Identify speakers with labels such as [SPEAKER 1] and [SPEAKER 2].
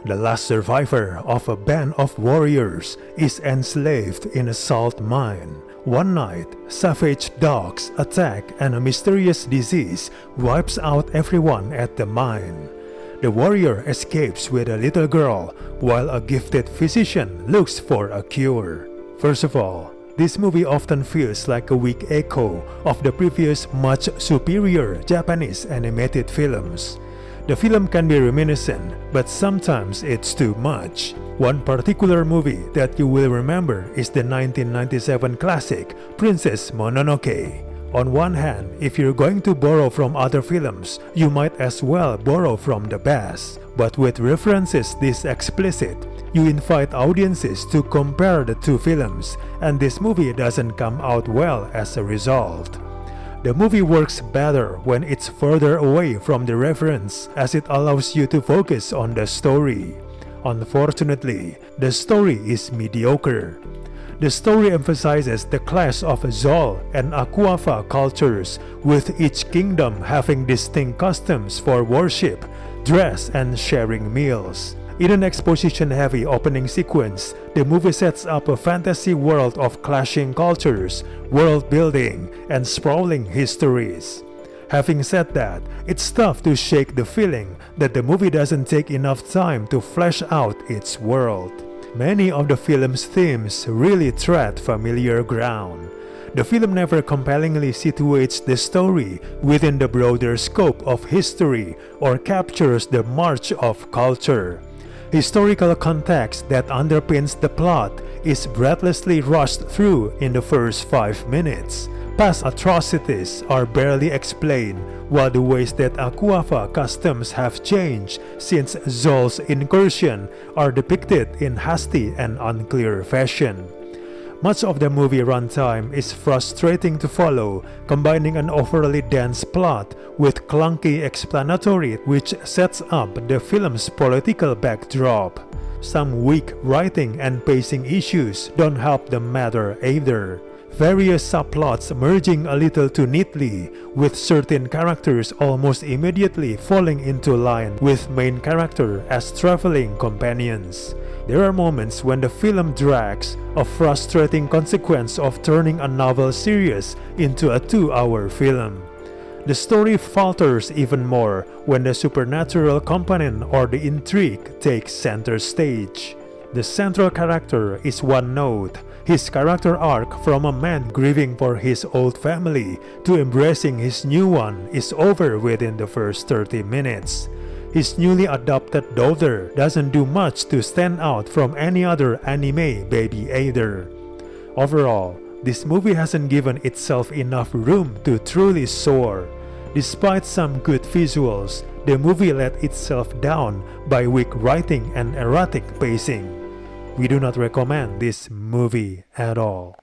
[SPEAKER 1] The last survivor of a band of warriors is enslaved in a salt mine. One night, savage dogs attack and a mysterious disease wipes out everyone at the mine. The warrior escapes with a little girl while a gifted physician looks for a cure. First of all, this movie often feels like a weak echo of the previous much superior Japanese animated films. The film can be reminiscent, but sometimes it's too much. One particular movie that you will remember is the 1997 classic Princess Mononoke. On one hand, if you're going to borrow from other films, you might as well borrow from the best. But with references this explicit, you invite audiences to compare the two films, and this movie doesn't come out well as a result. The movie works better when it's further away from the reference, as it allows you to focus on the story. Unfortunately, the story is mediocre. The story emphasizes the clash of Zol and Akuafa cultures, with each kingdom having distinct customs for worship, dress, and sharing meals. In an exposition-heavy opening sequence, the movie sets up a fantasy world of clashing cultures, world building, and sprawling histories. Having said that, it's tough to shake the feeling that the movie doesn't take enough time to flesh out its world. Many of the film's themes really tread familiar ground. The film never compellingly situates the story within the broader scope of history or captures the march of culture. Historical context that underpins the plot is breathlessly rushed through in the first 5 minutes. Past atrocities are barely explained, while the ways that Akuafa customs have changed since Zol's incursion are depicted in hasty and unclear fashion. Much of the movie runtime is frustrating to follow, combining an overly dense plot with clunky explanatory which sets up the film's political backdrop. Some weak writing and pacing issues don't help the matter either. Various subplots merging a little too neatly, with certain characters almost immediately falling into line with main character as traveling companions. There are moments when the film drags, a frustrating consequence of turning a novel series into a 2-hour film. The story falters even more when the supernatural component or the intrigue takes center stage. The central character is one note. His character arc from a man grieving for his old family to embracing his new one is over within the first 30 minutes. His newly adopted daughter doesn't do much to stand out from any other anime baby either. Overall, this movie hasn't given itself enough room to truly soar. Despite some good visuals, the movie let itself down by weak writing and erratic pacing. We do not recommend this movie at all.